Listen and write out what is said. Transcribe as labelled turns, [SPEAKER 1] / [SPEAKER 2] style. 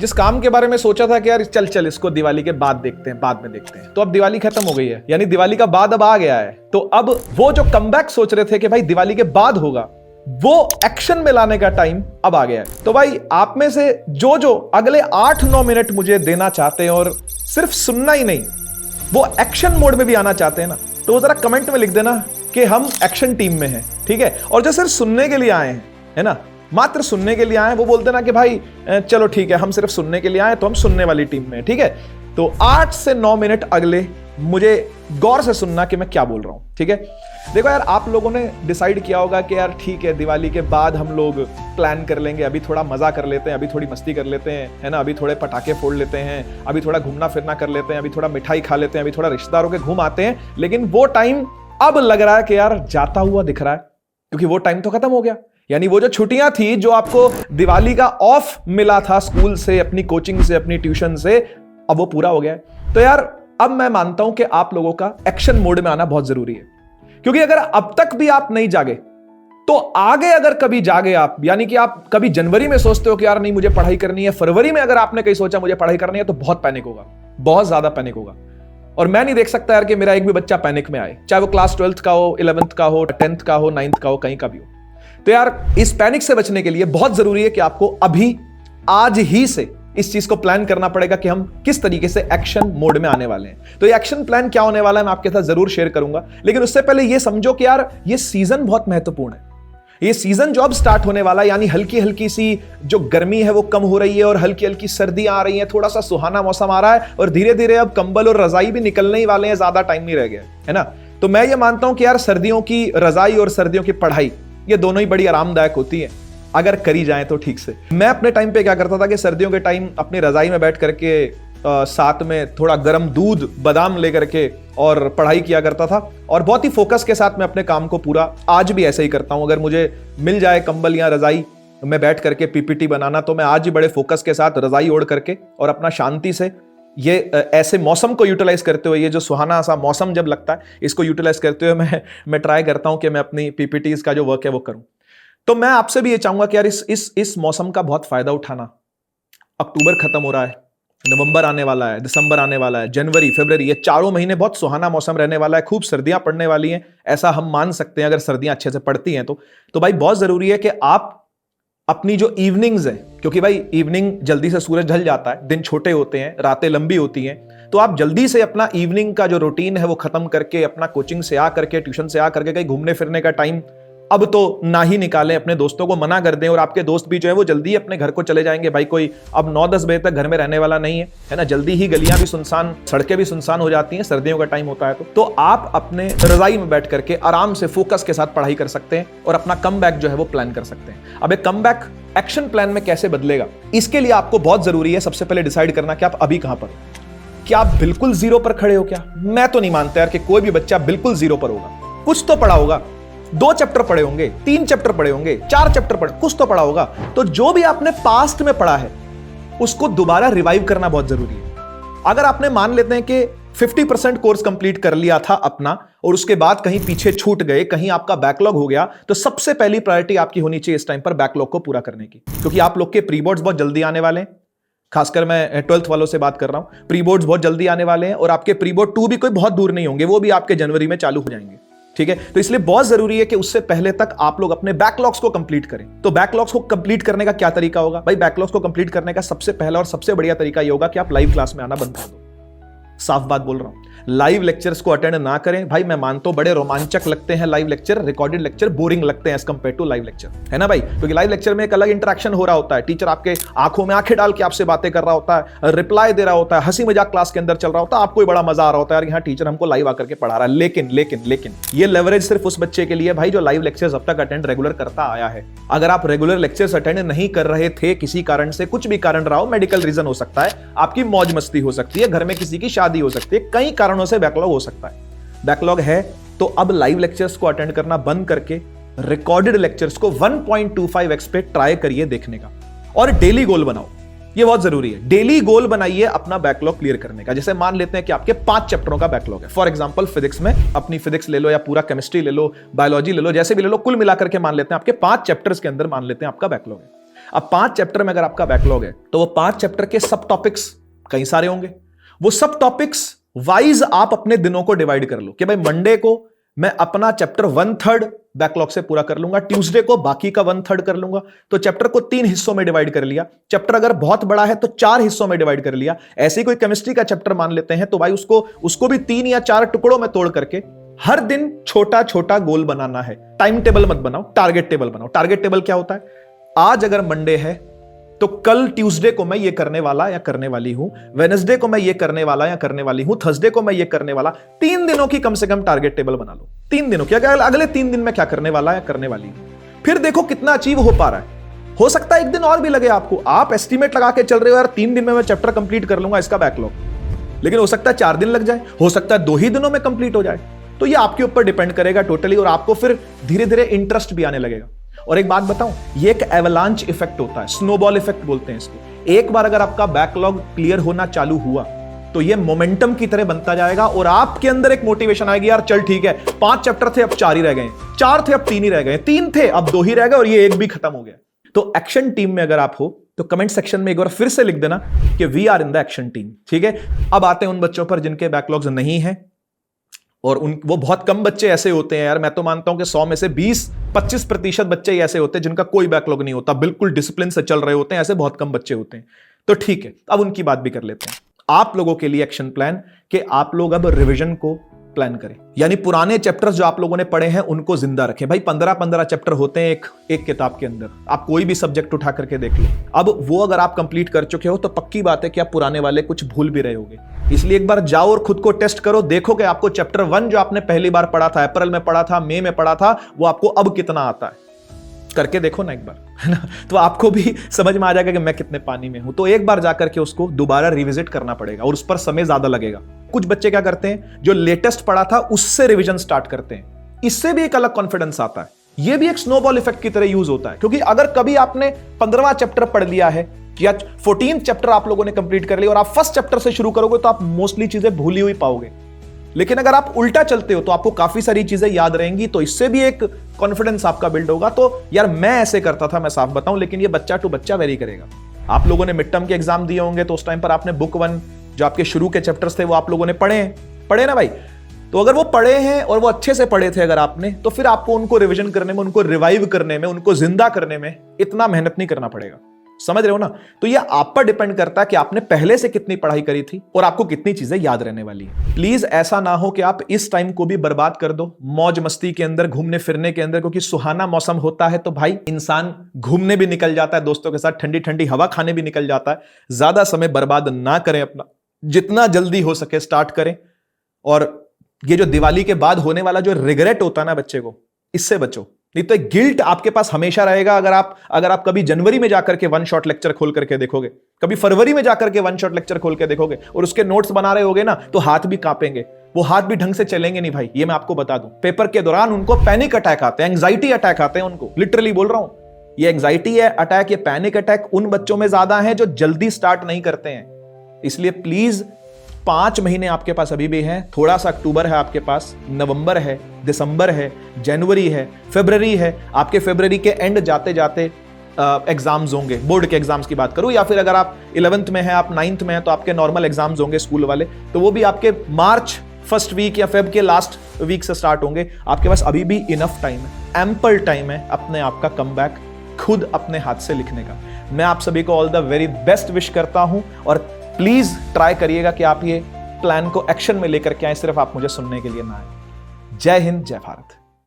[SPEAKER 1] जिस काम के बारे में सोचा था कि यार चल चल इसको दिवाली के बाद देखते हैं, बाद में देखते हैं, तो अब दिवाली खत्म हो गई है, यानी दिवाली का बाद अब आ गया है। तो अब वो जो कमबैक सोच रहे थे कि भाई दिवाली के बाद होगा, वो एक्शन में लाने का टाइम अब आ गया है। तो भाई आप में से जो जो अगले 8-9 मिनट मुझे देना चाहते हैं और सिर्फ सुनना ही नहीं, वो एक्शन मोड में भी आना चाहते हैं ना, तो वो जरा कमेंट में लिख देना कि हम एक्शन टीम में हैं, ठीक है। और जो सिर्फ सुनने के लिए आए हैं, है ना, मात्र सुनने के लिए आए हैं, वो बोलते ना कि भाई चलो ठीक है हम सिर्फ सुनने के लिए आए, तो हम सुनने वाली टीम में हैं, ठीक है। तो 8 से 9 मिनट अगले मुझे गौर से सुनना कि मैं क्या बोल रहा हूं, ठीक है। देखो यार, आप लोगों ने डिसाइड किया होगा कि यार ठीक है दिवाली के बाद हम लोग प्लान कर लेंगे, अभी थोड़ा मजा कर लेते हैं, अभी थोड़ी मस्ती कर लेते हैं, है ना, अभी थोड़े पटाखे फोड़ लेते हैं, अभी थोड़ा घूमना फिरना कर लेते हैं, अभी थोड़ा मिठाई खा लेते हैं, अभी थोड़ा रिश्तेदारों के घूम आते हैं। लेकिन वो टाइम अब लग रहा है कि यार जाता हुआ दिख रहा है, क्योंकि वो टाइम तो खत्म हो गया। यानी वो जो छुट्टियां थी, जो आपको दिवाली का ऑफ मिला था स्कूल से, अपनी कोचिंग से, अपनी ट्यूशन से, अब वो पूरा हो गया है। तो यार अब मैं मानता हूं कि आप लोगों का एक्शन मोड में आना बहुत जरूरी है, क्योंकि अगर अब तक भी आप नहीं जागे तो आगे अगर कभी जागे आप, यानी कि आप कभी जनवरी में सोचते हो कि यार नहीं मुझे पढ़ाई करनी है, फरवरी में अगर आपने कहीं सोचा मुझे पढ़ाई करनी है, तो बहुत पैनिक होगा, बहुत ज्यादा पैनिक होगा। और मैं नहीं देख सकता यार कि मेरा एक भी बच्चा पैनिक में आए, चाहे वो क्लास 12th का हो, 11th का हो, 10th का हो, 9th का हो, कहीं का भी हो। तो यार इस पैनिक से बचने के लिए बहुत जरूरी है कि आपको अभी आज ही से इस चीज को प्लान करना पड़ेगा कि हम किस तरीके से एक्शन मोड में आने वाले हैं। तो ये एक्शन प्लान क्या होने वाला है मैं आपके साथ जरूर शेयर करूंगा, लेकिन उससे पहले ये समझो कि यार ये सीजन बहुत महत्वपूर्ण है। ये सीजन जो अब स्टार्ट होने वाला है, यानी हल्की हल्की सी जो गर्मी है वो कम हो रही है और हल्की हल्की सर्दियां आ रही हैं, थोड़ा सा सुहाना मौसम आ रहा है और धीरे धीरे अब कंबल और रजाई भी निकलने ही वाले हैं, ज्यादा टाइम नहीं रह गया है ना। तो मैं ये मानता हूं कि यार सर्दियों की रजाई और सर्दियों की पढ़ाई ये दोनों ही बड़ी आरामदायक होती है अगर करी जाए तो ठीक से। मैं अपने टाइम पे क्या करता था कि सर्दियों के टाइम अपनी रजाई में बैठ करके साथ में थोड़ा गर्म दूध बादाम लेकर के और पढ़ाई किया करता था, और बहुत ही फोकस के साथ मैं अपने काम को पूरा आज भी ऐसे ही करता हूं। अगर मुझे मिल जाए कंबल या रजाई में बैठ करके पीपीटी बनाना, तो मैं आज भी बड़े फोकस के साथ रजाई ओढ़ करके और अपना शांति से ये ऐसे मौसम को यूटिलाइज करते हुए, ये जो सुहाना सा मौसम जब लगता है इसको यूटिलाइज करते हुए मैं ट्राई करता हूं कि मैं अपनी पीपीटीज का जो वर्क है वो करूं। तो मैं आपसे भी ये चाहूंगा कि यार इस मौसम का बहुत फायदा उठाना। अक्टूबर खत्म हो रहा है, नवंबर आने वाला है, दिसंबर आने वाला है, जनवरी, फरवरी, ये 4 महीने बहुत सुहाना मौसम रहने वाला है, खूब सर्दियां पड़ने वाली हैं, ऐसा हम मान सकते हैं अगर सर्दियां अच्छे से पड़ती हैं तो भाई बहुत जरूरी है कि आप अपनी जो इवनिंग्स है, क्योंकि भाई इवनिंग जल्दी से सूरज ढल जाता है, दिन छोटे होते हैं, रातें लंबी होती हैं, तो आप जल्दी से अपना इवनिंग का जो रूटीन है वो खत्म करके अपना कोचिंग से आ करके, ट्यूशन से आ करके कहीं घूमने फिरने का टाइम अब तो ना ही निकालें, अपने दोस्तों को मना कर दें। और आपके दोस्त भी जो है वो जल्दी अपने घर को चले जाएंगे, भाई कोई अब 9-10 बजे तक घर में रहने वाला नहीं है ना, जल्दी ही गलियां भी सुनसान, सड़कें भी सुनसान हो जाती हैं, सर्दियों का टाइम होता है। तो आप अपने रजाई में बैठ करके आराम से फोकस के साथ पढ़ाई कर सकते हैं और अपना कमबैक जो है वो प्लान कर सकते हैं। अब एक कमबैक एक्शन प्लान में कैसे बदलेगा, इसके लिए आपको बहुत जरूरी है सबसे पहले डिसाइड करना कि आप अभी कहां पर हो। क्या आप बिल्कुल जीरो पर खड़े हो? क्या, मैं तो नहीं मानता यार कि कोई भी बच्चा बिल्कुल जीरो पर होगा। कुछ तो पढ़ा होगा, 2 चैप्टर पढ़े होंगे, 3 चैप्टर पढ़े होंगे, 4 चैप्टर पढ़े, कुछ तो पढ़ा होगा। तो जो भी आपने पास्ट में पढ़ा है उसको दोबारा रिवाइव करना बहुत जरूरी है। अगर आपने मान लेते हैं कि 50% कोर्स कंप्लीट कर लिया था अपना और उसके बाद कहीं पीछे छूट गए, कहीं आपका बैकलॉग हो गया, तो सबसे पहली प्रायोरिटी आपकी होनी चाहिए इस टाइम पर बैकलॉग को पूरा करने की, क्योंकि आप लोग के प्री बोर्ड्स बहुत जल्दी आने वाले हैं। खासकर मैं 12th वालों से बात कर रहा हूं, प्री बोर्ड्स बहुत जल्दी आने वाले हैं और आपके प्री बोर्ड 2 भी कोई बहुत दूर नहीं होंगे, वो भी आपके जनवरी में चालू हो जाएंगे, ठीक है। तो इसलिए बहुत जरूरी है कि उससे पहले तक आप लोग अपने बैकलॉग्स को कंप्लीट करें। तो बैकलॉग्स को कंप्लीट करने का क्या तरीका होगा भाई? बैकलॉग्स को कंप्लीट करने का सबसे पहला और सबसे बढ़िया तरीका यह होगा कि आप लाइव क्लास में आना बंद कर दो। साफ बात बोल रहा हूं, लाइव लेक्चर्स को अटेंड ना करें भाई। मैं मानता हूं बड़े रोमांचक लगते हैं live lecture, recorded lecture boring लगते हैं as compared to live lecture, है ना भाई, क्योंकि लाइव लेक्चर में एक अलग इंटरेक्शन हो रहा होता है, टीचर आपके आंखों में आंखें डाल के आपसे बातें कर रहा होता है, रिप्लाई दे रहा होता है, हंसी मजाक क्लास के अंदर चल रहा होता है, आपको बड़ा मजा आ रहा होता है यार यहाँ टीचर हमको लाइव आकर के पढ़ा रहा है। लेकिन ये लेवरेज सिर्फ उस बच्चे के लिए भाई जो लाइव लेक्चर्स अब तक अटेंड रेगुलर करता आया है। अगर आप रेगुलर लेक्चर्स अटेंड नहीं कर रहे थे किसी कारण से, कुछ भी कारण रहा हो, मेडिकल रीजन हो सकता है, आपकी मौज मस्ती हो सकती है, घर में किसी की शादी हो सकती है, कई कारणों से बैकलॉग हो सकता है। बैकलॉग है तो अब लाइव लेक्चर्स को अटेंड करना बंद करके रिकॉर्डेड लेक्चर्स को 1.25x पे ट्राई करिए देखने का, और डेली गोल बनाओ, ये बहुत जरूरी है। डेली गोल बनाइए अपना बैकलॉग क्लियर करने का। जैसे मान लेते हैं कि आपके 5 चैप्टरों का बैकलॉग है, फॉर एग्जांपल फिजिक्स में अपनी फिजिक्स ले लो या पूरा केमिस्ट्री ले लो, बायोलॉजी ले लो, जैसे भी ले लो, कुल मिलाकर के मान लेते हैं आपके 5 चैप्टर्स के अंदर मान लेते हैं आपका बैकलॉग है। अब 5 चैप्टर में अगर आपका बैकलॉग है तो वो 5 चैप्टर के सब टॉपिक्स कई सारे होंगे। वो सब टॉपिक्स वाइज आप अपने दिनों को डिवाइड कर लो कि भाई मंडे को मैं अपना चैप्टर 1/3 बैकलॉग से पूरा कर लूंगा, ट्यूसडे को बाकी का 1/3 कर लूंगा। तो चैप्टर को 3 हिस्सों में डिवाइड कर लिया। चैप्टर अगर बहुत बड़ा है तो 4 हिस्सों में डिवाइड कर लिया। ऐसे कोई केमिस्ट्री का चैप्टर मान लेते हैं तो भाई उसको भी 3 या 4 टुकड़ों में तोड़ करके हर दिन छोटा छोटा गोल बनाना है। टाइम टेबल मत बनाओ, टारगेट टेबल बनाओ। टारगेट टेबल क्या होता है? आज अगर मंडे है तो कल ट्यूसडे को मैं ये करने वाला या करने वाली हूं, वेडनेसडे को मैं ये करने वाला या करने वाली हूं, थर्सडे को मैं ये करने वाला। 3 दिनों की कम से कम टारगेट टेबल बना लो। 3 दिनों की, अगले 3 दिन में क्या करने वाला या करने वाली हूं। फिर देखो कितना अचीव हो पा रहा है। हो सकता है 1 दिन और भी लगे आपको। आप एस्टिमेट लगा के चल रहे हो यार 3 दिन में मैं चैप्टर कंप्लीट कर लूंगा इसका बैकलॉग, लेकिन हो सकता है 4 दिन लग जाए, हो सकता है 2 ही दिनों में कंप्लीट हो जाए। तो ये आपके ऊपर डिपेंड करेगा टोटली, और आपको फिर धीरे धीरे इंटरेस्ट भी आने लगेगा। और एक बात बताऊं, ये एक एवलांच इफेक्ट होता है, स्नोबॉल इफेक्ट बोलते हैं इसको। एक बार अगर आपका बैकलॉग क्लियर होना चालू हुआ तो ये मोमेंटम की तरह बनता जाएगा और आपके अंदर एक मोटिवेशन आएगी, यार चल ठीक है 5 चैप्टर थे अब 4 ही रह गए, 4 थे अब 3 ही रह गए, 3 थे अब 2 ही रह गए और ये 1 भी खत्म हो गया। तो एक्शन टीम में अगर आप हो तो कमेंट सेक्शन में एक बार फिर से लिख देना कि we are in the action team, ठीक है। अब आते हैं उन बच्चों पर जिनके बैकलॉग्स नहीं है, और वो बहुत कम बच्चे ऐसे होते हैं यार, मैं तो मानता हूं कि 100 में से 20-25% बच्चे ऐसे होते हैं जिनका कोई बैकलॉग नहीं होता, बिल्कुल डिसिप्लिन से चल रहे होते हैं। ऐसे बहुत कम बच्चे होते हैं। तो ठीक है, अब उनकी बात भी कर लेते हैं। आप लोगों के लिए एक्शन प्लान कि आप लोग अब रिवीजन को प्लान करें, यानी पुराने चैप्टर्स जो आप लोगों ने पढ़े हैं उनको जिंदा रखें। भाई 15-15 चैप्टर होते हैं एक किताब के अंदर, आप कोई भी सब्जेक्ट उठा करके देख लो। अब वो अगर आप कंप्लीट कर चुके हो तो पक्की बात है कि आप पुराने वाले कुछ भूल भी रहे होगे। इसलिए एक बार जाओ और खुद को टेस्ट करो, देखो कि आपको चैप्टर 1 जो आपने पहली बार पढ़ा था, अप्रैल में पढ़ा था, मई में पढ़ा था, वो आपको अब कितना आता है। करके देखो ना एक बार, है ना, तो आपको भी समझ में आ जाएगा कि मैं कितने पानी में हूं। तो एक बार जाकर के उसको दोबारा रिविजिट करना पड़ेगा और उस पर समय ज्यादा लगेगा। कुछ बच्चे क्या करते हैं, जो लेटेस्ट पढ़ा था उससे रिवीजन स्टार्ट करते हैं, इससे भी एक अलग कॉन्फिडेंस आता है। ये भी एक स्नोबॉल इफेक्ट की तरह यूज होता है, क्योंकि अगर कभी आपने 15वां चैप्टर पढ़ लिया है या 14th चैप्टर आप लोगों ने कंप्लीट कर लिया और आप फर्स्ट चैप्टर से शुरू करोगे तो आप मोस्टली चीजें भूली हुई पाओगे। लेकिन अगर आप उल्टा चलते हो तो आपको काफी सारी चीजें याद रहेंगी, तो इससे भी एक कॉन्फिडेंस आपका बिल्ड होगा। तो यार मैं ऐसे करता था, मैं साफ बताऊं, लेकिन ये बच्चा टू बच्चा वेरी करेगा। आप लोगों ने मिड टर्म के एग्जाम दिए होंगे तो उस टाइम पर आपने बुक 1 जो आपके शुरू के चैप्टर्स थे वो आप लोगों ने पढ़े ना भाई। तो अगर वो पढ़े हैं और वो अच्छे से पढ़े थे अगर आपने, तो फिर आपको उनको रिवीजन करने में, उनको रिवाइव करने में, उनको जिंदा करने में इतना मेहनत नहीं करना पड़ेगा। समझ रहे हो ना? तो ये आप पर डिपेंड करता है कि आपने पहले से कितनी पढ़ाई करी थी और आपको कितनी चीजें याद रहने वाली है। प्लीज ऐसा ना हो कि आप इस टाइम को भी बर्बाद कर दो मौज मस्ती के अंदर, घूमने फिरने के अंदर, क्योंकि सुहाना मौसम होता है तो भाई इंसान घूमने भी निकल जाता है, दोस्तों के साथ ठंडी ठंडी हवा खाने भी निकल जाता है। ज्यादा समय बर्बाद ना करें अपना, जितना जल्दी हो सके स्टार्ट करें। और ये जो दिवाली के बाद होने वाला जो रिग्रेट होता है ना बच्चे को, इससे बचो। नहीं तो गिल्ट आपके पास हमेशा रहेगा। अगर आप कभी जनवरी में जाकर के 1 शॉट लेक्चर खोल करके देखोगे, कभी फरवरी में जाकर के 1 शॉट लेक्चर खोल के देखोगे और उसके नोट्स बना रहे होगे ना, तो हाथ भी कांपेंगे, वो हाथ भी ढंग से चलेंगे नहीं भाई, ये मैं आपको बता दूं। पेपर के दौरान उनको पैनिक अटैक आते हैं, एंग्जाइटी अटैक आते हैं उनको, लिटरली बोल रहा हूं। ये एंग्जाइटी है अटैक, ये पैनिक अटैक उन बच्चों में ज्यादा है जो जल्दी स्टार्ट नहीं करते हैं। इसलिए प्लीज 5 महीने आपके पास अभी भी हैं, थोड़ा सा अक्टूबर है आपके पास, नवंबर है, दिसंबर है, जनवरी है, फरवरी है। आपके फरवरी के एंड जाते जाते एग्जाम्स होंगे, बोर्ड के एग्जाम्स की बात करूं, या फिर अगर आप 11th में हैं, आप 9th में हैं, तो आपके नॉर्मल एग्जाम्स होंगे स्कूल वाले, तो वो भी आपके मार्च फर्स्ट वीक या फेब के लास्ट वीक से स्टार्ट होंगे। आपके पास अभी भी इनफ टाइम है, एम्पल टाइम है अपने आप का कमबैक खुद अपने हाथ से लिखने का। मैं आप सभी को all the very best wish करता हूं और प्लीज ट्राई करिएगा कि आप ये प्लान को एक्शन में लेकर के आए, सिर्फ आप मुझे सुनने के लिए ना आए। जय हिंद, जय भारत।